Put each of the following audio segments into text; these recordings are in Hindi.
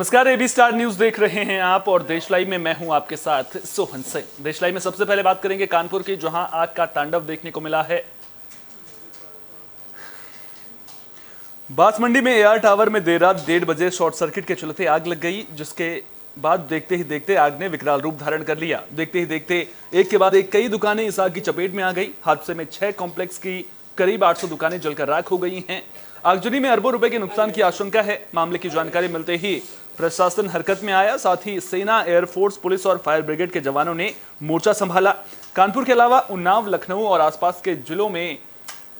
नमस्कार, एबी स्टार न्यूज देख रहे हैं आप और देश लाइव में मैं हूं आपके साथ सोहन सिंह। देश लाइव में सबसे पहले बात करेंगे कानपुर की, जहां आग का तांडव देखने को मिला है। बांसमंडी में एआर टावर में देर रात 1:30 बजे शॉर्ट सर्किट के चलते आग लग गई, जिसके बाद देखते ही देखते आग ने विकराल रूप धारण कर लिया। देखते ही देखते एक के बाद एक कई दुकानें इस आग की चपेट में आ गई। हादसे में 6 कॉम्प्लेक्स की करीब 800 दुकानें जलकर राख हो गई हैं। आगजनी में अरबों रुपए के नुकसान की आशंका है। मामले की जानकारी मिलते ही प्रशासन हरकत में आया। साथ ही सेना, एयरफोर्स, पुलिस और फायर ब्रिगेड के जवानों ने मोर्चा संभाला। कानपुर के अलावा उन्नाव, लखनऊ और आसपास के जिलों में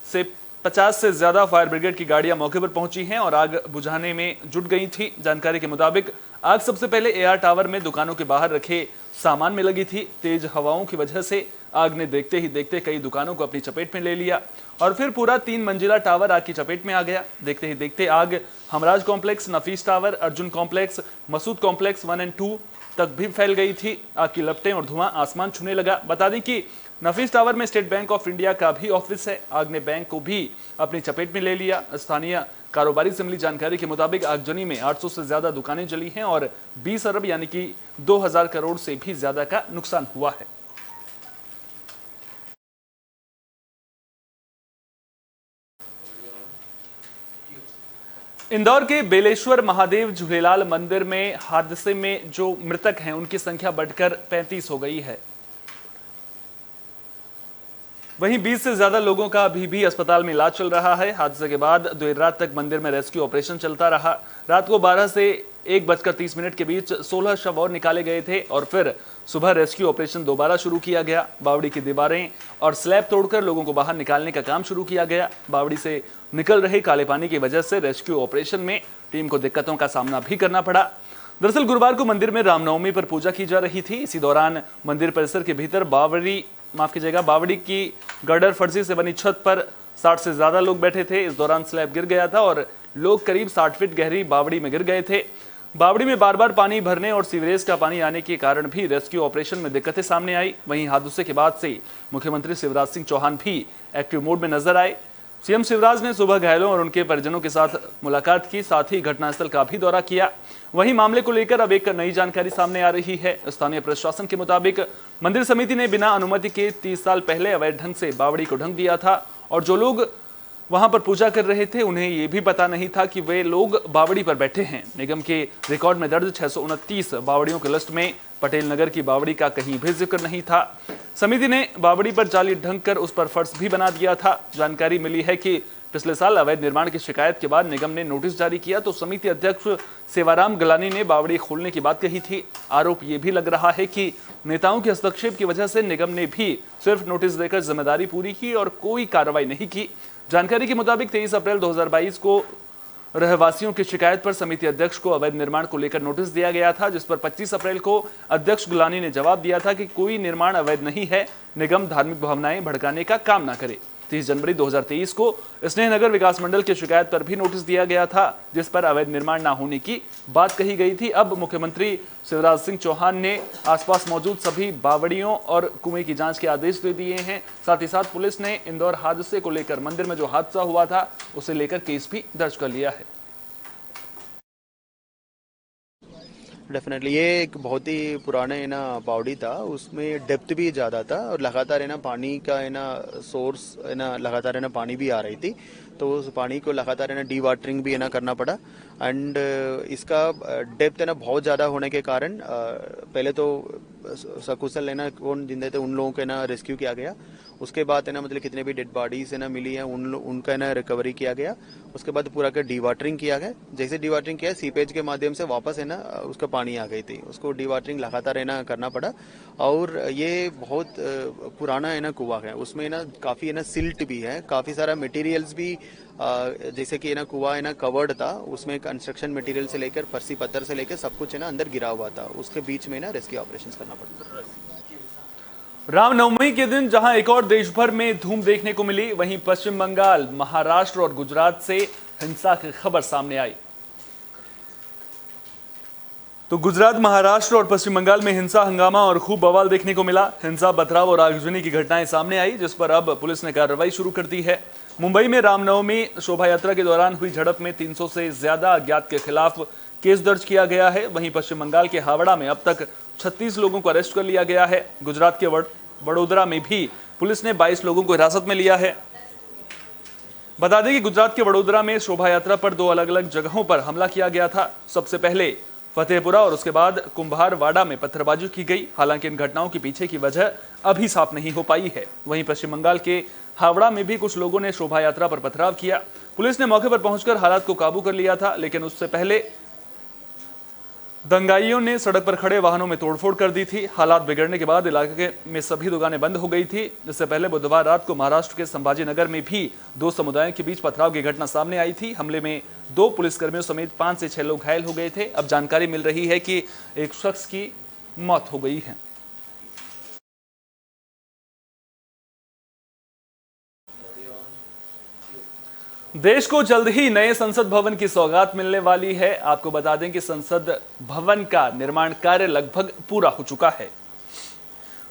से 50 से ज्यादा फायर ब्रिगेड की गाड़ियां मौके पर पहुंची हैं और आग बुझाने में जुट गई थी। जानकारी के मुताबिक आग सबसे पहले एआर टावर में दुकानों के बाहर रखे सामान में लगी थी। तेज हवाओं की वजह से आग ने देखते ही देखते कई दुकानों को अपनी चपेट में ले लिया और फिर पूरा 3 मंजिला टावर आग की चपेट में आ गया। देखते ही देखते आग Humraaz complex, Nafees tower, Arjun complex, Masood complex 1 और 2 तक भी फैल गई थी। आग की लपटें और धुआं आसमान छूने लगा। बता दें कि नफीस टावर में स्टेट बैंक ऑफ इंडिया का भी ऑफिस है। आग ने बैंक को भी अपनी चपेट में ले लिया। स्थानीय कारोबारी से मिली जानकारी के मुताबिक आगजनी में 800 से ज्यादा दुकानें जली हैं और 20 अरब यानी कि 2000 करोड़ से भी ज्यादा का नुकसान हुआ है। इंदौर के बेलेश्वर महादेव झूलेलाल मंदिर में हादसे में जो मृतक हैं उनकी संख्या बढ़कर 35 हो गई है। वहीं 20 से ज्यादा लोगों का अभी भी अस्पताल में इलाज चल रहा है। हादसे के बाद देर रात तक मंदिर में रेस्क्यू ऑपरेशन चलता रहा। रात को 12 से 1:30 के बीच 16 शव और निकाले गए थे और फिर सुबह रेस्क्यू ऑपरेशन दोबारा शुरू किया गया। बावड़ी की दीवारें और स्लैब तोड़कर लोगों को बाहर निकालने का काम शुरू किया गया। बावड़ी से निकल रहे काले पानी की वजह से रेस्क्यू ऑपरेशन में टीम को दिक्कतों का सामना भी करना पड़ा। दरअसल गुरुवार को मंदिर में रामनवमी पर पूजा की जा रही थी। इसी दौरान मंदिर परिसर के भीतर बावड़ी की गर्डर फर्जी से बनी छत पर 60 से ज्यादा लोग बैठे थे। इस दौरान स्लैब गिर गया था और लोग करीब 60 फीट गहरी बावड़ी में गिर गए थे। बावड़ी में बार बार पानी भरने और सीवरेज का पानी आने के कारण भी रेस्क्यू ऑपरेशन में दिक्कतें सामने आई। वहीं हादसे के बाद से मुख्यमंत्री शिवराज सिंह चौहान भी एक्टिव मोड में नजर आए। सीएम शिवराज ने सुबह घायलों और उनके परिजनों के साथ मुलाकात की, साथ ही घटनास्थल का भी दौरा किया। वहीं मामले को लेकर अब एक नई जानकारी सामने आ रही है। स्थानीय प्रशासन के मुताबिक मंदिर समिति ने बिना अनुमति के 30 साल पहले अवैध ढंग से बावड़ी को ढंक दिया था और जो लोग वहां पर पूजा कर रहे थे उन्हें यह भी पता नहीं था कि वे लोग बावड़ी पर बैठे हैं। निगम के रिकॉर्ड में दर्ज 629 बावड़ियों के लिस्ट में पटेल नगर की बावड़ी का कहीं भी जिक्र नहीं था। समिति ने बावड़ी पर जाली ढंक कर उस पर फर्श भी बना दिया था। जानकारी मिली है कि पिछले साल अवैध निर्माण की शिकायत के बाद निगम ने नोटिस जारी किया तो समिति अध्यक्ष सेवाराम गलानी ने बावड़ी खोलने की बात कही थी। आरोप यह भी लग रहा है कि नेताओं के हस्तक्षेप की वजह से निगम ने भी सिर्फ नोटिस देकर जिम्मेदारी पूरी की और कोई कार्रवाई नहीं की। जानकारी के मुताबिक 23 अप्रैल 2022 को रहवासियों की शिकायत पर समिति अध्यक्ष को अवैध निर्माण को लेकर नोटिस दिया गया था, जिस पर 25 अप्रैल को अध्यक्ष गुलानी ने जवाब दिया था कि कोई निर्माण अवैध नहीं है, निगम धार्मिक भावनाएं भड़काने का काम ना करे। 30 जनवरी 2023 को स्नेहनगर विकास मंडल की शिकायत पर भी नोटिस दिया गया था, जिस पर अवैध निर्माण ना होने की बात कही गई थी। अब मुख्यमंत्री शिवराज सिंह चौहान ने आसपास मौजूद सभी बावड़ियों और कुएं की जांच के आदेश दे दिए हैं। साथ ही साथ पुलिस ने इंदौर हादसे को लेकर मंदिर में जो हादसा हुआ था उसे लेकर केस भी दर्ज कर लिया है। डेफिनेटली ये एक बहुत ही पुराने बावड़ी था, उसमें डेप्थ भी ज़्यादा था और लगातार पानी का सोर्स लगातार पानी भी आ रही थी, तो उस पानी को लगातार डी वाटरिंग भी करना पड़ा। एंड इसका डेप्थ बहुत ज़्यादा होने के कारण पहले तो सकुशल कौन जिंदे थे उन लोगों को रेस्क्यू किया गया। उसके बाद मतलब कितने भी डेड बॉडीज मिली है उनका रिकवरी किया गया। उसके बाद पूरा का डी वाटरिंग किया गया। जैसे डी वाटरिंग किया सीपेज के माध्यम से वापस उसका पानी आ गई थी, उसको डी वाटरिंग लगातार करना पड़ा। और ये बहुत पुराना कुआं है, उसमें काफी सिल्ट भी है, काफी सारा मटेरियल्स भी जैसे कि कुआं कवर्ड था, उसमें कंस्ट्रक्शन मटेरियल से लेकर फर्शी पत्थर से लेकर सब कुछ अंदर गिरा हुआ था। उसके बीच में रेस्क्यू ऑपरेशंस करना पड़ा। रामनवमी के दिन जहां एक और देश भर में धूम देखने को मिली, वहीं पश्चिम बंगाल, महाराष्ट्र और गुजरात से हिंसा की खबर सामने आई। तो गुजरात, महाराष्ट्र और पश्चिम बंगाल में हिंसा, हंगामा और खूब बवाल देखने को मिला। हिंसा, पथराव और आगजनी की घटनाएं सामने आई, जिस पर अब पुलिस ने कार्रवाई शुरू कर दी है। मुंबई में रामनवमी शोभा यात्रा के दौरान हुई झड़प में 300 से ज्यादा अज्ञात के खिलाफ केस दर्ज किया गया है। वहीं पश्चिम बंगाल के हावड़ा में अब तक 36 लोगों को अरेस्ट कर लिया गया है। गुजरात के वडोदरा में भी पुलिस ने 22 लोगों को हिरासत में लिया है। बता दें कि गुजरात के वडोदरा में शोभा यात्रा पर 2 अलग अलग जगहों पर हमला किया गया था। सबसे पहले फतेहपुरा और उसके बाद कुंभारवाड़ा में पत्थरबाजी की गई। हालांकि इन घटनाओं के पीछे की वजह अभी साफ नहीं हो पाई है। वहीं पश्चिम बंगाल के हावड़ा में भी कुछ लोगों ने शोभा यात्रा पर पथराव किया। पुलिस ने मौके पर पहुंचकर हालात को काबू कर लिया था, लेकिन उससे पहले दंगाइयों ने सड़क पर खड़े वाहनों में तोड़फोड़ कर दी थी। हालात बिगड़ने के बाद इलाके में सभी दुकानें बंद हो गई थी। इससे पहले बुधवार रात को महाराष्ट्र के संभाजी नगर में भी 2 समुदायों के बीच पथराव की घटना सामने आई थी। हमले में 2 पुलिसकर्मियों समेत 5 से 6 लोग घायल हो गए थे। अब जानकारी मिल रही है कि एक शख्स की मौत हो गई है। देश को जल्द ही नए संसद भवन की सौगात मिलने वाली है। आपको बता दें कि संसद भवन का निर्माण कार्य लगभग पूरा हो चुका है।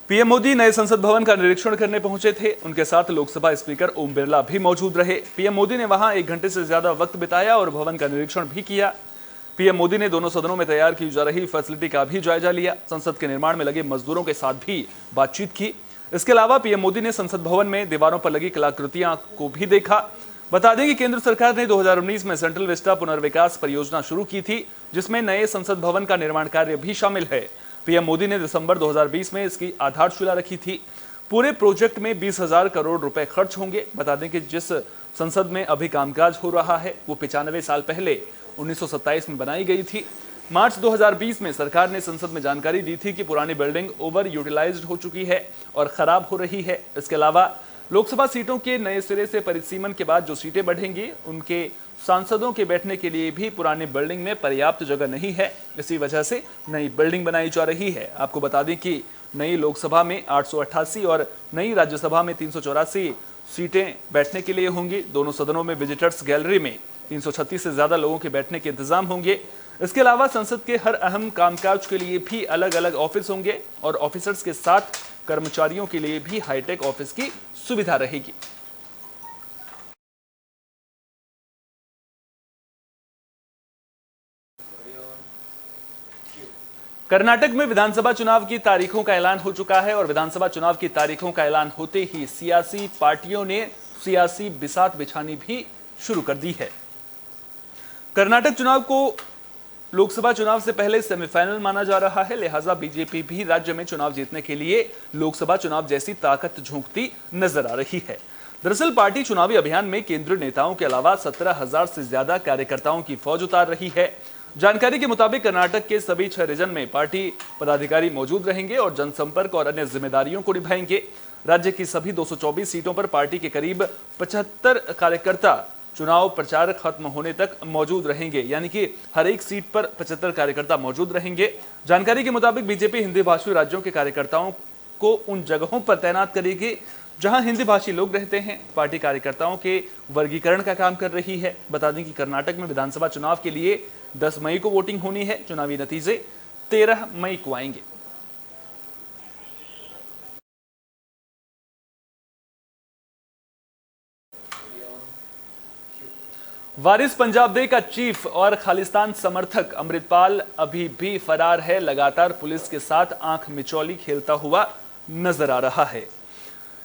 पीएम मोदी नए संसद भवन का निरीक्षण करने पहुंचे थे। उनके साथ लोकसभा स्पीकर ओम बिरला भी मौजूद रहे। पीएम मोदी ने वहां 1 घंटे से ज्यादा वक्त बिताया और भवन का निरीक्षण भी किया। पीएम मोदी ने दोनों सदनों में तैयार की जा रही फैसिलिटी का भी जायजा लिया। संसद के निर्माण में लगे मजदूरों के साथ भी बातचीत की। इसके अलावा पीएम मोदी ने संसद भवन में दीवारों पर लगी कलाकृतियां को भी देखा। बता दें कि केंद्र सरकार ने 2019 में सेंट्रल विस्टा पुनर्विकास परियोजना शुरू की थी, जिसमें नए संसद भवन का निर्माण कार्य भी शामिल है। पीएम मोदी ने दिसंबर 2020 में इसकी आधारशिला रखी थी। पूरे प्रोजेक्ट में 20,000 करोड़ रुपए खर्च होंगे। बता दें कि जिस संसद में अभी कामकाज हो रहा है वो 95 साल पहले 1927 में बनाई गई थी। मार्च 2020 में सरकार ने संसद में जानकारी दी थी कि पुरानी बिल्डिंग ओवर यूटिलाइज्ड हो चुकी है और खराब हो रही है। इसके अलावा लोकसभा सीटों के नए सिरे से परिसीमन के बाद जो सीटें बढ़ेंगी उनके सांसदों के बैठने के लिए भी पुरानी बिल्डिंग में पर्याप्त जगह नहीं है। इसी वजह से नई बिल्डिंग बनाई जा रही है। आपको बता दें कि नई लोकसभा में 888 और नई राज्यसभा में 384 सीटें बैठने के लिए होंगी। दोनों सदनों में विजिटर्स गैलरी में 336 से ज्यादा लोगों के बैठने के इंतजाम होंगे। इसके अलावा संसद के हर अहम कामकाज के लिए भी अलग अलग ऑफिस होंगे और ऑफिसर्स के साथ कर्मचारियों के लिए भी हाईटेक ऑफिस की सुविधा रहेगी। कर्नाटक में विधानसभा चुनाव की तारीखों का ऐलान हो चुका है और विधानसभा चुनाव की तारीखों का ऐलान होते ही सियासी पार्टियों ने सियासी बिसात बिछानी भी शुरू कर दी है। कर्नाटक चुनाव को लोकसभा चुनाव से पहले सेमीफाइनल माना जा रहा है, लिहाजा बीजेपी भी राज्य में चुनाव जीतने के लिए लोकसभा चुनाव जैसी ताकत झोंकती नजर आ रही है। दरअसल पार्टी चुनावी अभियान में केंद्रीय नेताओं के अलावा 17,000 से ज्यादा कार्यकर्ताओं की फौज उतार रही है। जानकारी के मुताबिक कर्नाटक के सभी 6 रीजन में पार्टी पदाधिकारी मौजूद रहेंगे और जनसंपर्क और अन्य जिम्मेदारियों को निभाएंगे। राज्य की सभी 224 सीटों पर पार्टी के करीब 75 कार्यकर्ता चुनाव प्रचार खत्म होने तक मौजूद रहेंगे, यानी कि हर एक सीट पर 75 कार्यकर्ता मौजूद रहेंगे। जानकारी के मुताबिक बीजेपी हिंदी भाषी राज्यों के कार्यकर्ताओं को उन जगहों पर तैनात करेगी जहां हिंदी भाषी लोग रहते हैं। पार्टी कार्यकर्ताओं के वर्गीकरण का काम कर रही है। बता दें कि कर्नाटक में विधानसभा चुनाव के लिए 10 मई को वोटिंग होनी है। चुनावी नतीजे 13 मई को आएंगे। वारिस पंजाब डे का चीफ और खालिस्तान समर्थक अमृतपाल अभी भी फरार है। लगातार पुलिस के साथ आंख मिचौली खेलता हुआ नजर आ रहा है।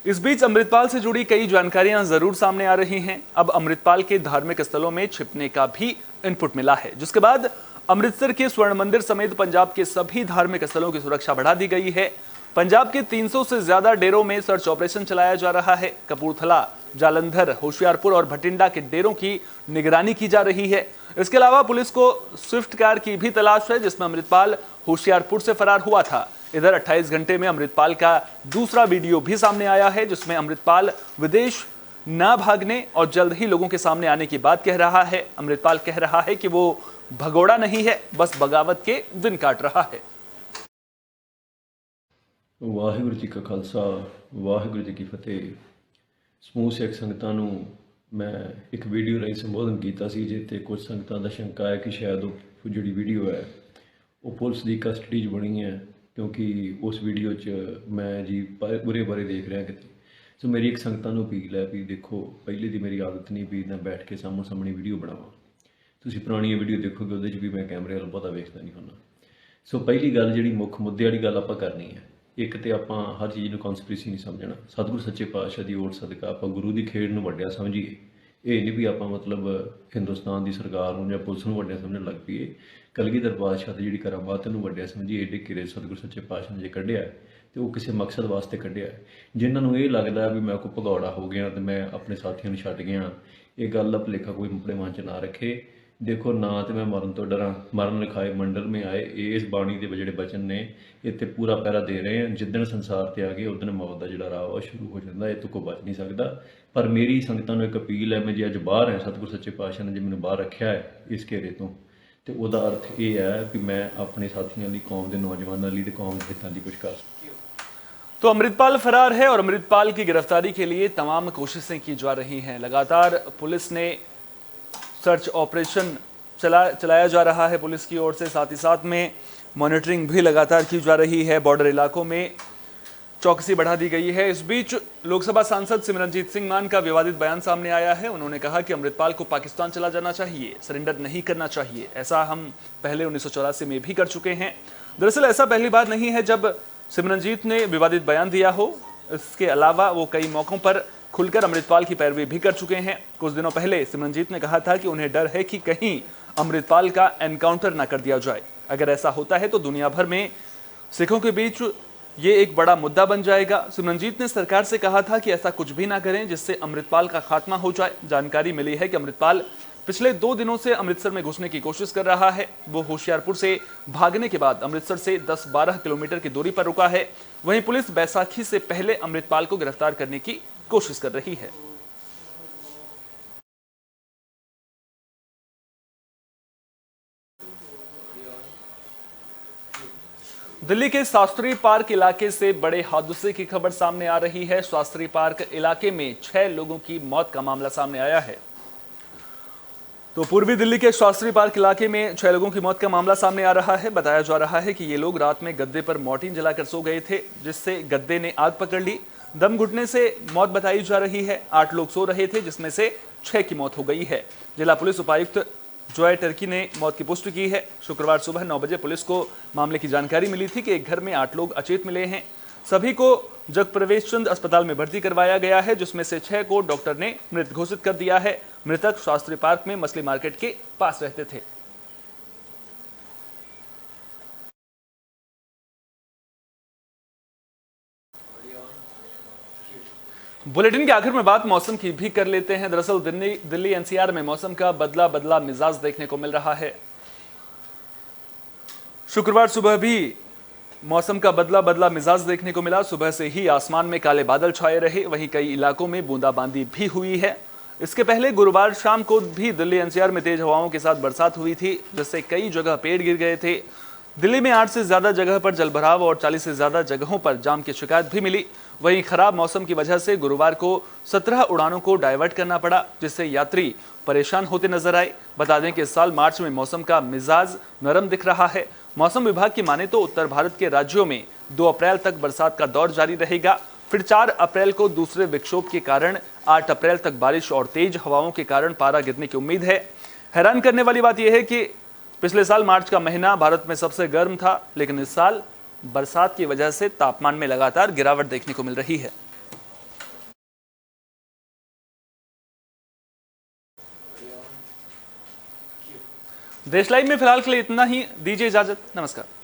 इस बीच अमृतपाल से जुड़ी कई जानकारियां जरूर सामने आ रही हैं। अब अमृतपाल के धार्मिक स्थलों में छिपने का भी इनपुट मिला है, जिसके बाद अमृतसर के स्वर्ण मंदिर समेत पंजाब के सभी धार्मिक स्थलों की सुरक्षा बढ़ा दी गई है। पंजाब के 300 से ज्यादा डेरों में सर्च ऑपरेशन चलाया जा रहा है। कपूरथला, जालंधर, होशियारपुर और भटिंडा के डेरों की निगरानी की जा रही है। इसके अलावा पुलिस को स्विफ्ट कार की भी तलाश है, जिसमें अमृतपाल होशियारपुर से फरार हुआ था। इधर 28 घंटे में अमृतपाल का दूसरा वीडियो भी सामने आया है, जिसमें अमृतपाल विदेश ना भागने और जल्द ही लोगों के सामने आने की बात कह रहा है। अमृतपाल कह रहा है कि वो भगोड़ा नहीं है, बस बगावत के दिन काट रहा है। ਵਾਹਿਗੁਰੂ ਜੀ ਕਾ ਖਾਲਸਾ ਵਾਹਿਗੁਰੂ ਜੀ ਕੀ ਫਤਿਹ। ਸਮੂਹ ਸਿੱਖ ਸੰਗਤਾਂ ਨੂੰ ਮੈਂ ਇੱਕ ਵੀਡੀਓ ਰਾਹੀਂ ਸੰਬੋਧਨ ਕੀਤਾ ਸੀ, ਜਿੱਥੇ ਕੁਝ ਸੰਗਤਾਂ ਦਾ ਸ਼ੰਕਾ ਹੈ ਕਿ ਸ਼ਾਇਦ ਉਹ ਜਿਹੜੀ ਵੀਡੀਓ ਹੈ ਉਹ ਪੁਲਿਸ ਦੀ ਕਸਟਡੀ 'ਚ ਬਣੀ ਹੈ, ਕਿਉਂਕਿ ਉਸ ਵੀਡੀਓ 'ਚ ਮੈਂ ਜੀ ਉਰੇ ਬਾਰੇ ਦੇਖ ਰਿਹਾ ਕਿਤੇ। ਸੋ ਮੇਰੀ ਇੱਕ ਸੰਗਤਾਂ ਨੂੰ ਅਪੀਲ ਹੈ ਵੀ ਦੇਖੋ, ਪਹਿਲੇ ਦੀ ਮੇਰੀ ਆਦਤ ਨਹੀਂ ਵੀ ਨਾ ਬੈਠ ਕੇ ਸਾਹਮਣੇ ਵੀਡੀਓ ਬਣਾਵਾਂ। ਤੁਸੀਂ ਪੁਰਾਣੀਆਂ ਵੀਡੀਓ ਦੇਖੋਗੇ ਉਹਦੇ 'ਚ ਵੀ ਮੈਂ ਕੈਮਰੇ ਵੱਲ ਬਹੁਤਾ ਵੇਖਦਾ ਨਹੀਂ ਹੁੰਦਾ। ਸੋ ਪਹਿਲੀ ਗੱਲ ਜਿਹੜੀ ਮੁੱਖ ਮੁੱਦੇ ਵਾਲੀ ਗੱਲ ਆਪਾਂ ਕਰਨੀ ਹੈ, ਇੱਕ ਤੇ ਆਪਾਂ ਹਰ ਚੀਜ਼ ਨੂੰ ਕਨਸਪੀਰੇਸੀ ਨਹੀਂ ਸਮਝਣਾ। ਸਤਿਗੁਰੂ ਸੱਚੇ ਪਾਤਸ਼ਾਹ ਦੀ ਓਟ ਸਦਕਾ ਆਪਾਂ ਗੁਰੂ ਦੀ ਖੇਡ ਨੂੰ ਵੱਡਿਆ ਸਮਝੀਏ। ਇਹ ਨਹੀਂ ਵੀ ਆਪਾਂ ਮਤਲਬ ਹਿੰਦੁਸਤਾਨ ਦੀ ਸਰਕਾਰ ਨੂੰ ਜਾਂ ਪੁਲਿਸ ਨੂੰ ਵੱਡਿਆ ਸਮਝਣ ਲੱਗ ਪਈਏ। ਕਲਗੀਧਰ ਪਾਤਸ਼ਾਹ ਦੀ ਜਿਹੜੀ ਕਰਾਮਾਤ ਨੂੰ ਵੱਡਿਆ ਸਮਝੀਏ। ਏਡੇ ਕਿਰੇ ਸਤਿਗੁਰੂ ਸੱਚੇ ਪਾਤਸ਼ਾਹ ਨੇ ਜੇ ਕੱਢਿਆ ਤੇ ਉਹ ਕਿਸੇ ਮਕਸਦ ਵਾਸਤੇ ਕੱਢਿਆ। ਜਿਨ੍ਹਾਂ ਨੂੰ ਇਹ ਲੱਗਦਾ ਵੀ ਮੈਂ ਕੋਈ ਭਗੌੜਾ ਹੋ ਗਿਆ ਤੇ ਮੈਂ ਆਪਣੇ ਸਾਥੀਆਂ ਨੂੰ ਛੱਡ ਗਿਆ, ਇਹ ਗੱਲ ਦਾ ਭੁਲੇਖਾ ਕੋਈ ਆਪਣੇ ਮਨ 'ਚ ਨਾ ਰੱਖੇ। ਦੇਖੋ, ਨਾ ਤੇ ਮੈਂ ਮਰਨ ਤੋਂ ਡਰਾਂ, ਮਰਨ ਲਿਖਾਏ ਮੰਡਲ ਮੇ ਆਏ, ਇਸ ਬਾਣੀ ਦੇ ਜਿਹੜੇ ਬਚਨ ਨੇ ਇਹ ਤੇ ਪੂਰਾ ਪਹਿਰਾ ਦੇ ਰਹੇ ਆ। ਜਿੱਦਣ ਸੰਸਾਰ ਤੇ ਆ ਗਏ ਉਦਣ ਮੌਤ ਦਾ ਜਿਹੜਾ ਰਾਹ ਉਹ ਸ਼ੁਰੂ ਹੋ ਜਾਂਦਾ, ਇਹ ਤੋਂ ਕੋਈ ਬਚ ਨਹੀਂ ਸਕਦਾ। ਪਰ ਮੇਰੀ ਸੰਗਤਾਂ ਨੂੰ ਇੱਕ ਅਪੀਲ ਹੈ, ਮੈਂ ਜੇ ਅੱਜ ਬਾਹਰ ਹੈ, ਸਤਿਗੁਰੂ ਸੱਚੇ ਪਾਤਸ਼ਾਹ ਨੇ ਜੇ ਮੈਨੂੰ ਬਾਹਰ ਰੱਖਿਆ ਹੈ ਇਸ ਘੇਰੇ ਤੋਂ, ਤੇ ਉਹਦਾ ਅਰਥ ਇਹ ਹੈ ਕਿ ਮੈਂ ਆਪਣੇ ਸਾਥੀਆਂ ਲਈ, ਕੌਮ ਦੇ ਨੌਜਵਾਨਾਂ ਲਈ ਤੇ ਕੌਮ ਦੇ ਹਿੱਤਾਂ ਦੀ कुछ कर सकूं। तो अमृतपाल फरार है और अमृतपाल की गिरफ्तारी के लिए तमाम कोशिशें की जा रही हैं। लगातार पुलिस ने सर्च ऑपरेशन चलाया जा रहा है पुलिस की ओर से, साथ ही साथ में मॉनिटरिंग भी लगातार की जा रही है। बॉर्डर इलाकों में चौकसी बढ़ा दी गई है। इस बीच लोकसभा सांसद सिमरनजीत सिंह मान का विवादित बयान सामने आया है। उन्होंने कहा कि अमृतपाल को पाकिस्तान चला जाना चाहिए, सरेंडर नहीं करना चाहिए। ऐसा हम पहले 1984 में भी कर चुके हैं। दरअसल ऐसा पहली बार नहीं है जब सिमरनजीत ने विवादित बयान दिया हो। इसके अलावा वो कई मौकों पर खुलकर अमृतपाल की पैरवी भी कर चुके हैं। कुछ दिनों पहले सिमरनजीत ने कहा था कि उन्हें डर है कि कहीं अमृतपाल का एनकाउंटर ना कर दिया जाए। अगर ऐसा होता है तो दुनिया भर में सिखों के बीच ये एक बड़ा मुद्दा बन जाएगा। सिमरनजीत ने सरकार से कहा था कि ऐसा कुछ भी ना करें जिससे अमृतपाल का खात्मा हो जाए। जानकारी मिली है कि अमृतपाल पिछले 2 दिनों से अमृतसर में घुसने की कोशिश कर रहा है। वो होशियारपुर से भागने के बाद अमृतसर से 10-12 किलोमीटर की दूरी पर रुका है। वहीं पुलिस बैसाखी से पहले अमृतपाल को गिरफ्तार करने की कोशिश कर रही है। दिल्ली के शास्त्री पार्क इलाके से बड़े हादसे की खबर सामने आ रही है। शास्त्री पार्क इलाके में 6 लोगों की मौत का मामला सामने आया है। तो पूर्वी दिल्ली के शास्त्री पार्क इलाके में 6 लोगों की मौत का मामला सामने आ रहा है। बताया जा रहा है कि ये लोग रात में गद्दे पर मोर्टिन जलाकर सो गए थे, जिससे गद्दे ने आग पकड़ ली। दम घुटने से मौत बताई जा रही है। 8 लोग सो रहे थे, जिसमें से 6 की मौत हो गई है। जिला पुलिस उपायुक्त जॉय टर्की ने मौत की पुष्टि की है। शुक्रवार सुबह 9 बजे पुलिस को मामले की जानकारी मिली थी कि एक घर में 8 लोग अचेत मिले हैं। सभी को जगप्रवेश चंद अस्पताल में भर्ती करवाया गया है, जिसमें से 6 को डॉक्टर ने मृत घोषित कर दिया है। मृतक शास्त्री पार्क में मछली मार्केट के पास रहते थे। बुलेटिन के आखिर में बात मौसम की भी कर लेते हैं। दरअसल दिल्ली एनसीआर में मौसम का बदला मिजाज देखने को मिल रहा है। शुक्रवार सुबह भी मौसम का बदला मिजाज देखने को मिला। सुबह से ही आसमान में काले बादल छाए रहे, वहीं कई इलाकों में बूंदाबांदी भी हुई है। इसके पहले गुरुवार शाम को भी दिल्ली एनसीआर में तेज हवाओं के साथ बरसात हुई थी, जिससे कई जगह पेड़ गिर गए थे। दिल्ली में 8 से ज्यादा जगह पर जलभराव और 40 से ज्यादा जगहों पर जाम की शिकायत भी मिली। वहीं खराब मौसम की वजह से गुरुवार को 17 उड़ानों को डाइवर्ट करना पड़ा, जिससे यात्री परेशान होते नजर आए। बता दें कि इस साल मार्च में मौसम का मिजाज नरम दिख रहा है। मौसम विभाग की माने तो उत्तर भारत के राज्यों में 2 अप्रैल तक बरसात का दौर जारी रहेगा। फिर 4 अप्रैल को दूसरे विक्षोभ के कारण 8 अप्रैल तक बारिश और तेज हवाओं के कारण पारा गिरने की उम्मीद है। हैरान करने वाली बात यह है कि पिछले साल मार्च का महीना भारत में सबसे गर्म था, लेकिन इस साल बरसात की वजह से तापमान में लगातार गिरावट देखने को मिल रही है। देश लाइव में फिलहाल के लिए इतना ही। दीजिए इजाजत, नमस्कार।